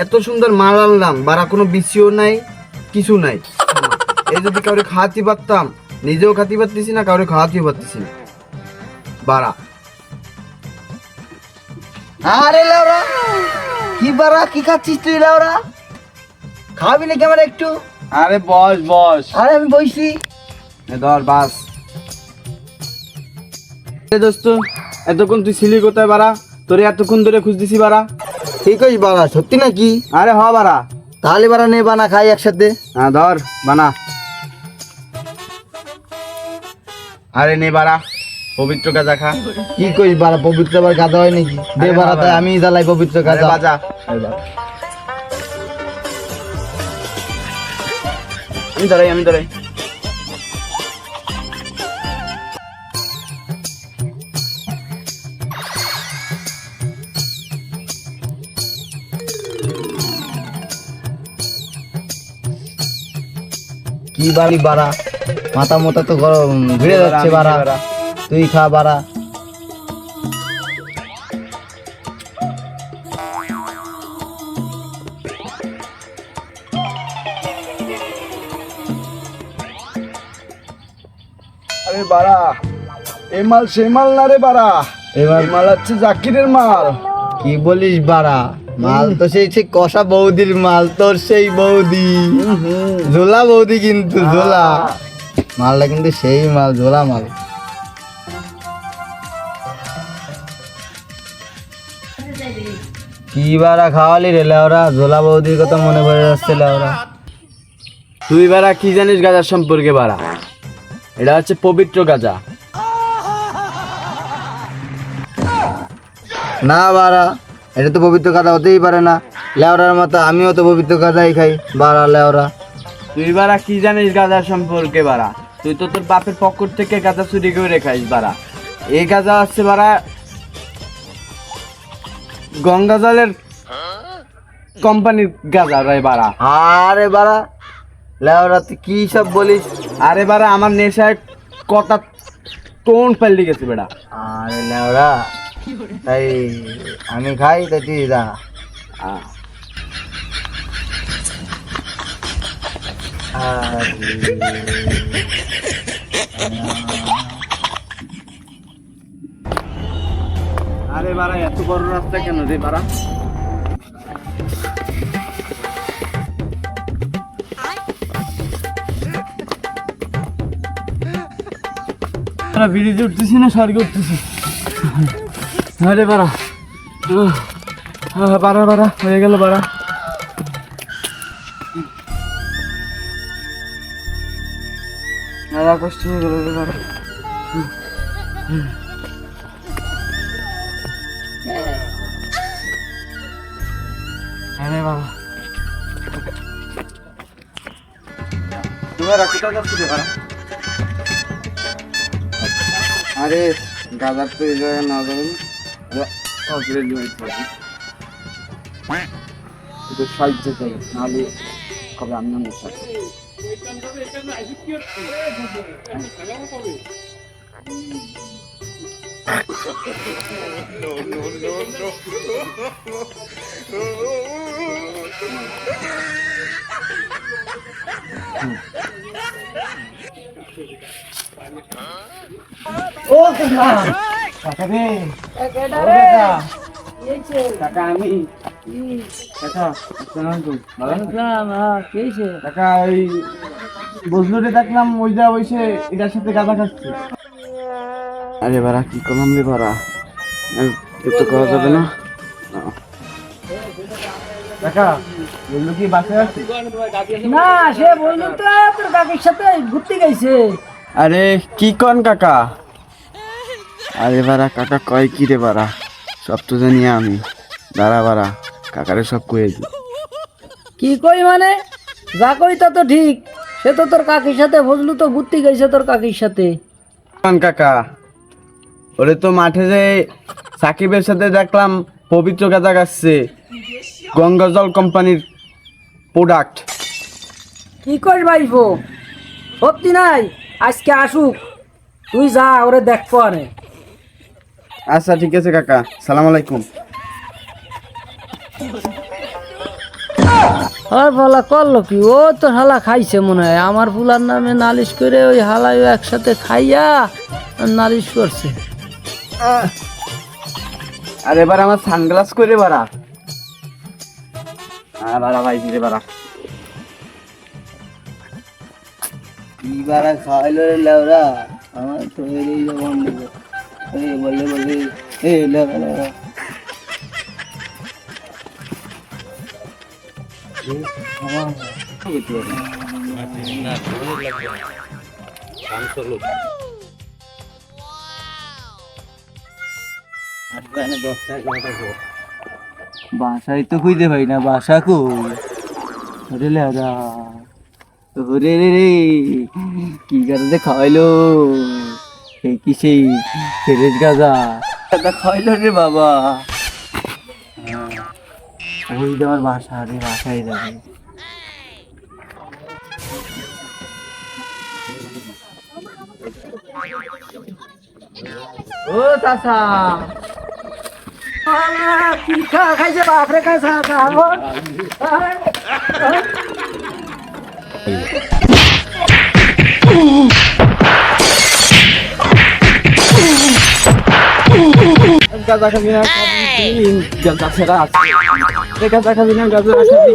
এত সুন্দর মাল আনলাম, বারা কোনো বিচিও নাই, কিছু নাই। এই যদি কাউরে খাওয়াতে পারতাম, নিজেও খাতে পারতেছি না, কাউরে খাওয়াতেও পারতেছি না বারা। আরে লাউরা, কি বারা কি খাচ্ছিস তুই লাউরা? খাবি নাকি আমার একটু? আরে বস বস। আরে আমি বইছি। ধর বাস। দোস্ত, এতক্ষণ তুই ছিলি কোথায় বারা? তোরে এতক্ষণ ধরে খুঁজতেছি বারা। ঠিক আছে বারা, সত্যি নাকি? আরে হ বারা। তাহলে বারা নে বানা খাই একসাথে। হ্যাঁ ধর বানা। আরে নে বারা, পবিত্র গাঁজা খা। কি কইস বারা, পবিত্র আবার গাদা হয় নাকি? দে আরে বারা, বাবা। তাই আমি জ্বালাই পবিত্র আরে গাদা। বাজা। আমি ধরাই। কি বাড়ি বারা, মাথা মোটা তো গরম ভিড়ে যাচ্ছে বারা। তুই খা বারা। আরে বারা, এই মাল সে মাল না রে বারা। এবার এই মাল হচ্ছে জাকিরের মাল। কি বলিস বারা? মাল তো সেই কষা বৌদির মাল, তোর সেই বৌদি ঝোলা বৌদি, কিন্তু ঝোলা মালটা কিন্তু সেই মাল, ঝোলা মাল। কি বারা খাওয়ালি রে লেওরা? ঝোলা বৌদির কথা মনে পড়ে যাচ্ছে লেওরা। তুই বারা কি জানিস গাজার সম্পর্কে বারা? এটা হচ্ছে পবিত্র গাজা। না বারা, এটা তো পবিত্র গাঁদা হতেই পারে না। লেওরার মতো আমিও তো পবিত্র গাঁদাই খাই বারা লেওরা। তুই বারা কি জানিস গাজার সম্পর্কে বারা? তুই তো তোর বাপের পকেট থেকে গাজা চুরি করে খাইস বারা। এই গাজা হচ্ছে বারা গঙ্গা জলের কোম্পানির গাজা রে বারা। আরে বারা লেওরা, তুই কি সব বলিস? আরে বারা, আমার নেশায় কটা টোন পাল্টে গেছে বেড়া। আরে লেওরা, তাই আমি খাই তাই তুই যা। আরে বারা, এত বড় রাস্তা কেন রে বারা? ব্রিজে উঠতেছি না স্বর্গে উঠতেছি। আরে বারা, বারা হয়ে গেল বারা। কষ্ট হয়ে গেল রে বারা। আরে বাবা, তোমার কোথায় যাচ্ছি রে বারা? আরে গাজার তো এই জায়গায় না যাবেন, সাহায্য চাই, নাহলে কবে আমি ও কাকা, কাকা রে, কাকা আমি কাকা, আসসালামু আলাইকুম। কাকা ওই বজলুরে দেখলাম ওই যা বসে এটার সাথে গাঁদা খাচ্ছে। আরে বারা, কি করলাম রে বারা, তো করা যাবে না। কাকা বললো কি বাসায় আছে? না, সে বললো তো তোর কাকির সাথে ঘুরতে গেছে। আরে কি কন কাকা? আরে বারা, কাকা কয় কি রে বারা? সব তো জানি আমি। দাঁড়া বারা, কাকারে সব কয়ে দি। কি কই মানে? যা কই তা তো ঠিক। সে তো তোর কাকির সাথে বুঝলু তো ঘুরতে গেছে তোর কাকির সাথে। কন কাকা, ওরে তো মাঠে যে সাকিবের সাথে দেখলাম পবিত্র গাঁজা গাচ্ছে, গঙ্গা জল কোম্পানির প্রোডাক্ট। কি কর ভাইফো? সত্যি নাই, আজকে আসুক, তুই যা ওরে দেখ পরে। আচ্ছা ঠিক আছে কাকা, সালাম আলাইকুম। আর বলা করলো কি, ও তো হালা খাইছে মনে হয়, আমার ফুলার নামে নালিশ করে ওই হালায় একসাথে খাইয়া নালিশ করছে। আর এবার আমার সানগ্লাস করে বাড়া। হ্যাঁ বাড়া ভাই ফিরে বাড়া। কি বারা খাইলো রে লেওরা, আমার তো এই বন্ধ এই বলে বলে এই লেওরা বাসায় তো খুঁজে পাই না, বাসা কই? ওরে লেওরা, ওরে রে রে, কি গাছে খাওয়াইলো? এই কি সেই ফেরেজ গাজা খাওয়াইলো রে বাবা। ওই যে আমার বাসা, রে বাসায় যাবে। ও চাচা, কি খাইছে বাপরে খাইছে গাঁজা খাবি না, গাঁজা ছেড়া আছে। গাঁজা খাবি না, গাঁজা খাবি।